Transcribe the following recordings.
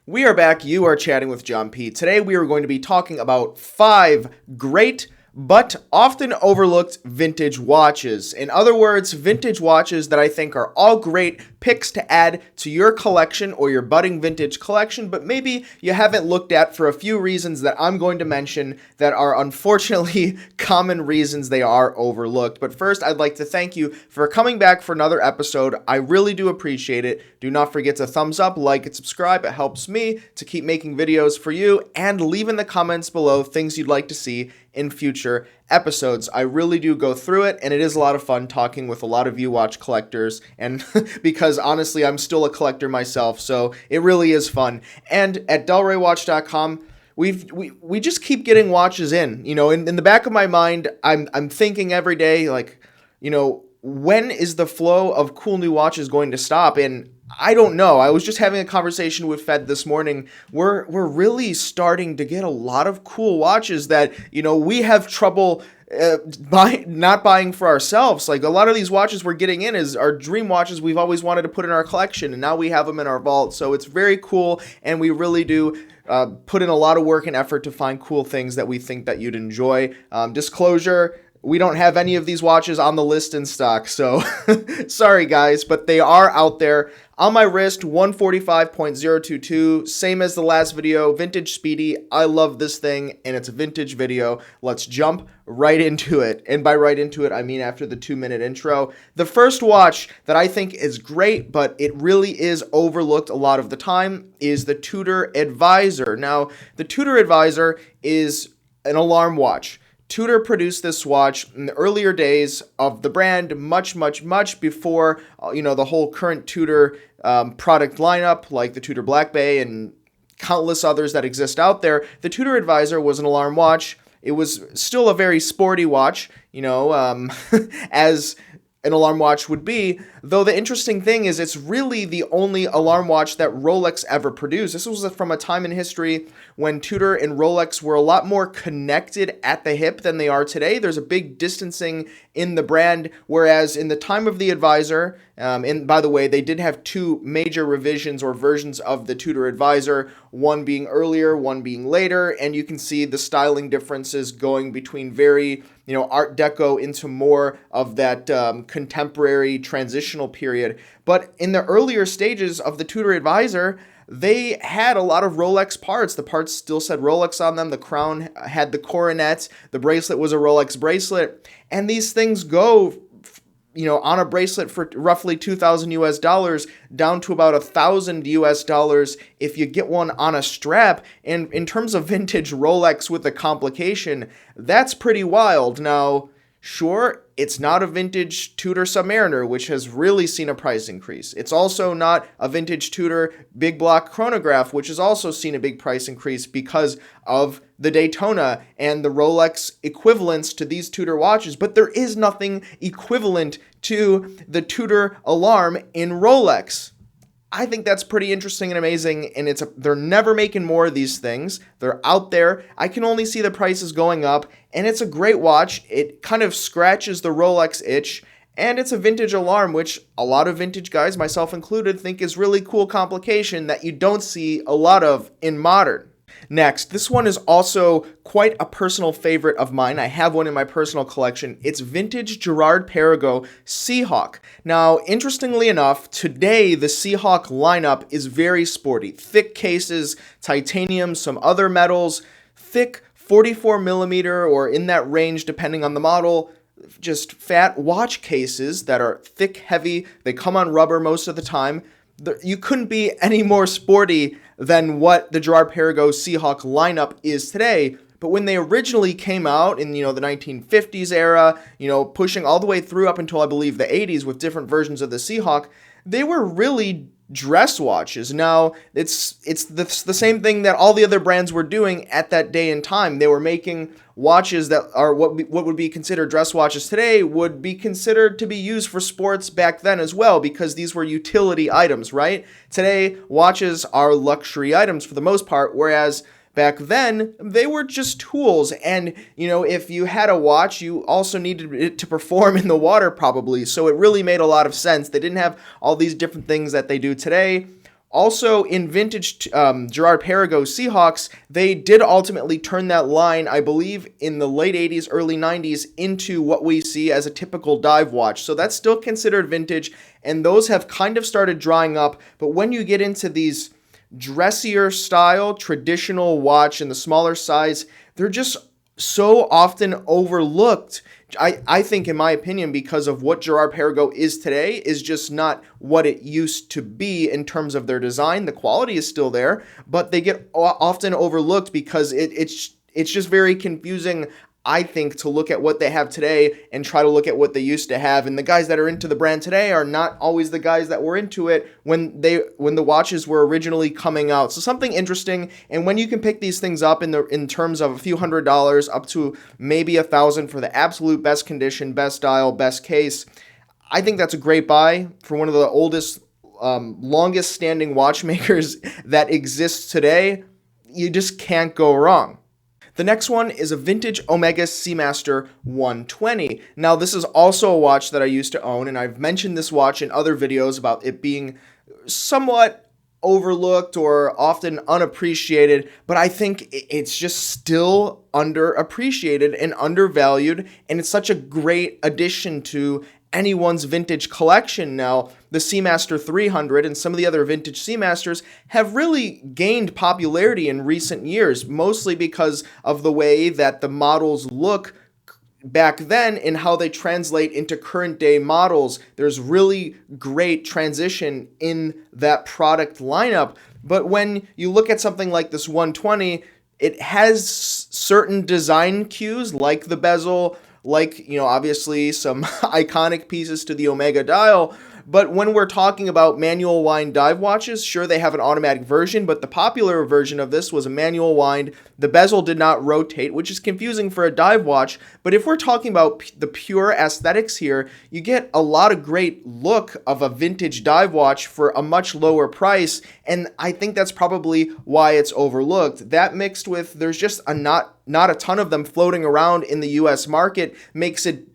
We are back. You are chatting with John P. Today we are going to be talking about 5 great but often overlooked vintage watches. In other words, vintage watches that I think are all great picks to add to your collection or your budding vintage collection, but maybe you haven't looked at for a few reasons that I'm going to mention that are unfortunately common reasons they are overlooked. But first, I'd like to thank you for coming back for another episode. I really do appreciate it. Do not forget to thumbs up, like, and subscribe. It helps me to keep making videos for you, and leave in the comments below things you'd like to see in future episodes. I really do go through it, and it is a lot of fun talking with a lot of you watch collectors, and because honestly I'm still a collector myself, so it really is fun. And at delraywatch.com, we just keep getting watches in. In the back of my mind, I'm thinking every day, like, when is the flow of cool new watches going to stop? And I don't know. I was just having a conversation with Fed this morning. We're really starting to get a lot of cool watches that, we have trouble not buying for ourselves. Like, a lot of these watches we're getting in is our dream watches we've always wanted to put in our collection, and now we have them in our vault. So it's very cool, and we really do put in a lot of work and effort to find cool things that we think that you'd enjoy. Disclosure, we don't have any of these watches on the list in stock, so sorry guys, but they are out there. On my wrist, 145.022, same as the last video, vintage speedy. I love this thing, and it's a vintage video. Let's jump right into it. And by right into it, I mean after the 2-minute intro. The first watch that I think is great, but it really is overlooked a lot of the time, is the Tudor Advisor. Now, the Tudor Advisor is an alarm watch. Tudor produced this watch in the earlier days of the brand, much before, the whole current Tudor product lineup, like the Tudor Black Bay and countless others that exist out there. The Tudor Advisor was an alarm watch. It was still a very sporty watch, as an alarm watch would be, though the interesting thing is it's really the only alarm watch that Rolex ever produced. This was from a time in history when Tudor and Rolex were a lot more connected at the hip than they are today. There's a big distancing in the brand, whereas in the time of the Advisor, and by the way, they did have 2 major revisions or versions of the Tudor Advisor, one being earlier, one being later, and you can see the styling differences going between very, Art Deco into more of that contemporary transitional period. But in the earlier stages of the Tudor Advisor, they had a lot of Rolex parts. The parts still said Rolex on them. The crown had the coronet. The bracelet was a Rolex bracelet. And these things go, on a bracelet for roughly $2,000 down to about $1,000 if you get one on a strap. And in terms of vintage Rolex with a complication, that's pretty wild. Now, sure, it's not a vintage Tudor Submariner, which has really seen a price increase. It's also not a vintage Tudor big block chronograph, which has also seen a big price increase because of the Daytona and the Rolex equivalents to these Tudor watches. But there is nothing equivalent to the Tudor alarm in Rolex. I think that's pretty interesting and amazing, and they're never making more of these things. They're out there. I can only see the prices going up, and it's a great watch. It kind of scratches the Rolex itch, and it's a vintage alarm, which a lot of vintage guys, myself included, think is really cool complication that you don't see a lot of in modern. Next, this one is also quite a personal favorite of mine. I have one in my personal collection. It's vintage Girard-Perregaux Seahawk. Now, interestingly enough, today the Seahawk lineup is very sporty. Thick cases, titanium, some other metals, thick 44 millimeter or in that range depending on the model, just fat watch cases that are thick, heavy. They come on rubber most of the time. You couldn't be any more sporty than what the Girard-Perregaux Seahawk lineup is today. But when they originally came out in, the 1950s era, pushing all the way through up until I believe the 80s with different versions of the Seahawk, they were really dress watches. Now, it's the same thing that all the other brands were doing at that day and time. They were making watches that are what would be considered dress watches today would be considered to be used for sports back then as well, because these were utility items, right? Today, watches are luxury items for the most part, whereas back then, they were just tools, and, if you had a watch, you also needed it to perform in the water probably, so it really made a lot of sense. They didn't have all these different things that they do today. Also, in vintage Girard-Perregaux Seahawks, they did ultimately turn that line, I believe, in the late 80s, early 90s, into what we see as a typical dive watch. So that's still considered vintage, and those have kind of started drying up. But when you get into these dressier style, traditional watch in the smaller size, they're just so often overlooked. I think, in my opinion, because of what Girard-Perregaux is today, is just not what it used to be in terms of their design. The quality is still there, but they get often overlooked because it's just very confusing, I think, to look at what they have today and try to look at what they used to have. And the guys that are into the brand today are not always the guys that were into it when the watches were originally coming out. So something interesting. And when you can pick these things up in terms of a few $100s up to maybe $1,000 for the absolute best condition, best dial, best case, I think that's a great buy for one of the oldest, longest standing watchmakers that exists today. You just can't go wrong. The next one is a vintage Omega Seamaster 120. Now, this is also a watch that I used to own, and I've mentioned this watch in other videos about it being somewhat overlooked or often unappreciated, but I think it's just still underappreciated and undervalued, and it's such a great addition to anyone's vintage collection now. The Seamaster 300 and some of the other vintage Seamasters have really gained popularity in recent years, mostly because of the way that the models look back then and how they translate into current day models. There's really great transition in that product lineup. But when you look at something like this 120, it has certain design cues like the bezel, like, obviously some iconic pieces to the Omega dial. But when we're talking about manual wind dive watches, sure, they have an automatic version, but the popular version of this was a manual wind. The bezel did not rotate, which is confusing for a dive watch. But if we're talking about the pure aesthetics here, you get a lot of great look of a vintage dive watch for a much lower price. And I think that's probably why it's overlooked. That mixed with there's just not a ton of them floating around in the US market makes it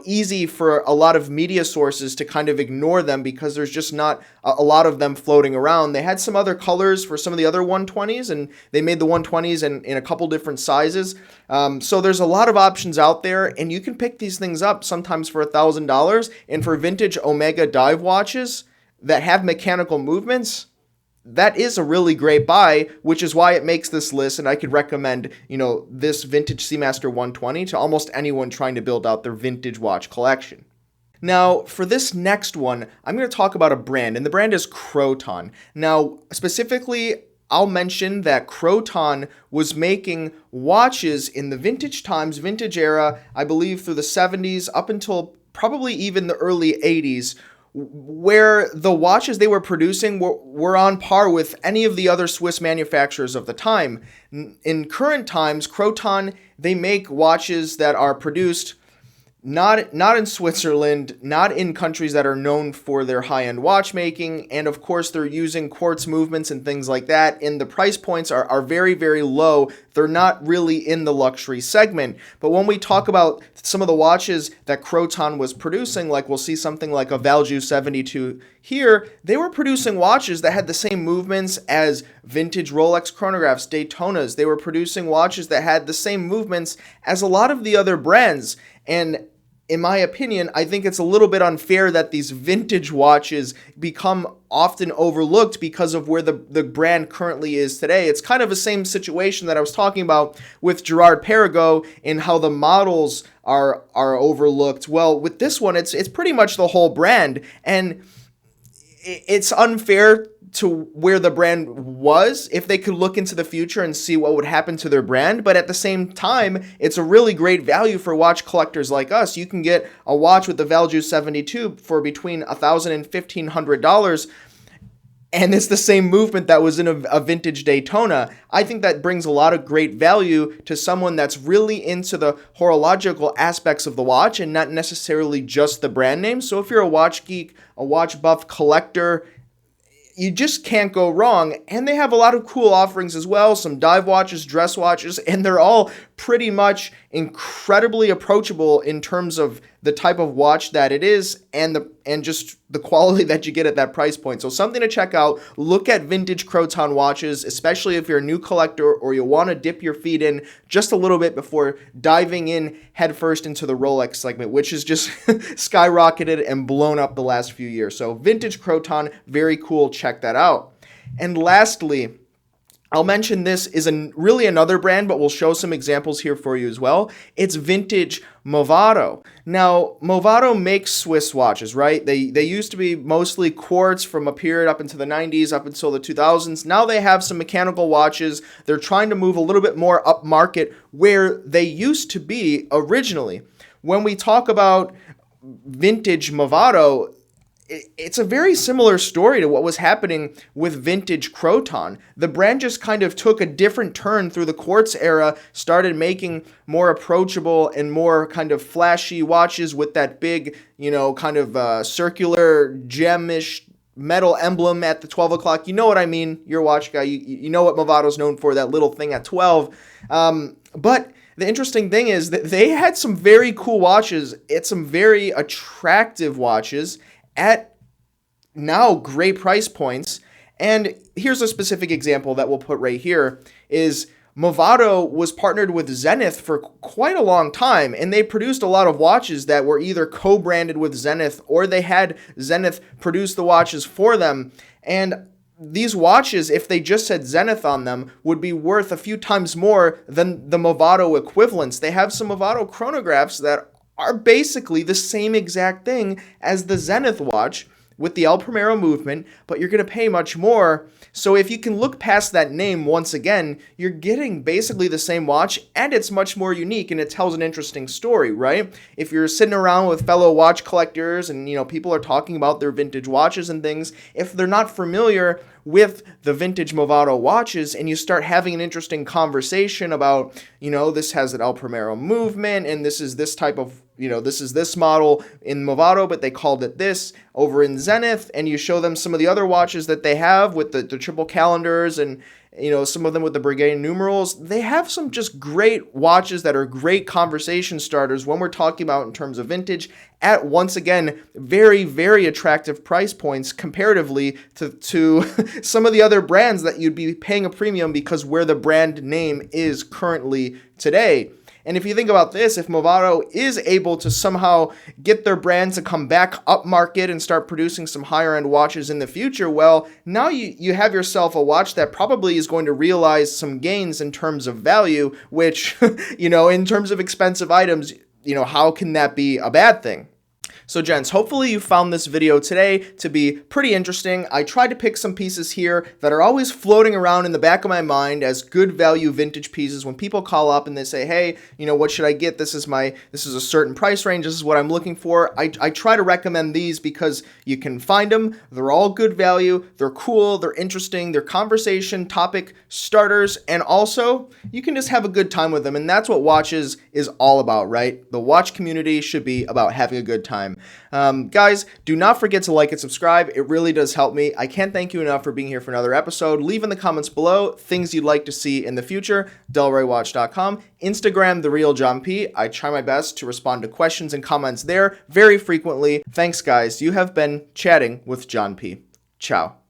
easy for a lot of media sources to kind of ignore them because there's just not a lot of them floating around. They had some other colors for some of the other 120s, and they made the 120s in a couple different sizes. So there's a lot of options out there, and you can pick these things up sometimes for $1,000. And for vintage Omega dive watches that have mechanical movements, that is a really great buy, which is why it makes this list, and I could recommend, this vintage Seamaster 120 to almost anyone trying to build out their vintage watch collection. Now, for this next one, I'm going to talk about a brand, and the brand is Croton. Now, specifically, I'll mention that Croton was making watches in the vintage times, vintage era, I believe through the 70s up until probably even the early 80s, where the watches they were producing were on par with any of the other Swiss manufacturers of the time. In current times, Croton, they make watches that are produced not in Switzerland, not in countries that are known for their high-end watchmaking, and of course they're using quartz movements and things like that, and the price points are very, very low. They're not really in the luxury segment. But when we talk about some of the watches that Croton was producing, like we'll see something like a Valjoux 72 here, they were producing watches that had the same movements as vintage Rolex chronographs, Daytonas. They were producing watches that had the same movements as a lot of the other brands. And in my opinion, I think it's a little bit unfair that these vintage watches become often overlooked because of where the brand currently is today. It's kind of the same situation that I was talking about with Girard-Perregaux and how the models are overlooked. Well, with this one, it's pretty much the whole brand, and it's unfair to where the brand was if they could look into the future and see what would happen to their brand. But at the same time, it's a really great value for watch collectors like us. You can get a watch with the Valjoux 72 for between $1,000 and $1,500, and it's the same movement that was in a vintage Daytona. I think that brings a lot of great value to someone that's really into the horological aspects of the watch and not necessarily just the brand name. So if you're a watch geek, a watch buff collector, you just can't go wrong. And they have a lot of cool offerings as well, some dive watches, dress watches, and they're all pretty much incredibly approachable in terms of the type of watch that it is and just the quality that you get at that price point. So something to check out. Look at vintage Croton watches, especially if you're a new collector or you want to dip your feet in just a little bit before diving in headfirst into the Rolex segment, which is just skyrocketed and blown up the last few years. So vintage Croton, very cool. Check that out. And lastly, I'll mention this is really another brand, but we'll show some examples here for you as well. It's vintage Movado. Now, Movado makes Swiss watches, right? They used to be mostly quartz from a period up into the 90s, up until the 2000s. Now they have some mechanical watches. They're trying to move a little bit more up market where they used to be originally. When we talk about vintage Movado, it's a very similar story to what was happening with vintage Croton. The brand just kind of took a different turn through the quartz era, started making more approachable and more kind of flashy watches with that big, kind of circular gemish metal emblem at the 12 o'clock. You know what I mean? You're a watch guy. You know what Movado's known for, that little thing at 12. But the interesting thing is that they had some very cool watches at some very attractive watches at now great price points. And here's a specific example that we'll put right here is Movado was partnered with Zenith for quite a long time, and they produced a lot of watches that were either co-branded with Zenith or they had Zenith produce the watches for them. And these watches, if they just said Zenith on them, would be worth a few times more than the Movado equivalents. They have some Movado chronographs that are basically the same exact thing as the Zenith watch with the El Primero movement, but you're going to pay much more. So if you can look past that name once again, you're getting basically the same watch, and it's much more unique, and it tells an interesting story, right? If you're sitting around with fellow watch collectors and, people are talking about their vintage watches and things, if they're not familiar with the vintage Movado watches and you start having an interesting conversation about, this has an El Primero movement and this is this type of, this is this model in Movado, but they called it this over in Zenith, and you show them some of the other watches that they have with the triple calendars and, some of them with the brigade numerals. They have some just great watches that are great conversation starters when we're talking about in terms of vintage at, once again, very, very attractive price points comparatively to some of the other brands that you'd be paying a premium because where the brand name is currently today. And if you think about this, if Movado is able to somehow get their brand to come back up market and start producing some higher end watches in the future, well, now you have yourself a watch that probably is going to realize some gains in terms of value, which, in terms of expensive items, how can that be a bad thing? So gents, hopefully you found this video today to be pretty interesting. I tried to pick some pieces here that are always floating around in the back of my mind as good value vintage pieces. When people call up and they say, hey, what should I get? This is a certain price range. This is what I'm looking for. I try to recommend these because you can find them. They're all good value. They're cool. They're interesting. They're conversation topic starters. And also you can just have a good time with them. And that's what watches is all about, right? The watch community should be about having a good time. Guys, do not forget to like and subscribe. It really does help me. I can't thank you enough for being here for another episode. Leave in the comments below things you'd like to see in the future. DelRayWatch.com, Instagram, The Real John P. I try my best to respond to questions and comments there very frequently. Thanks, guys. You have been chatting with John P. Ciao.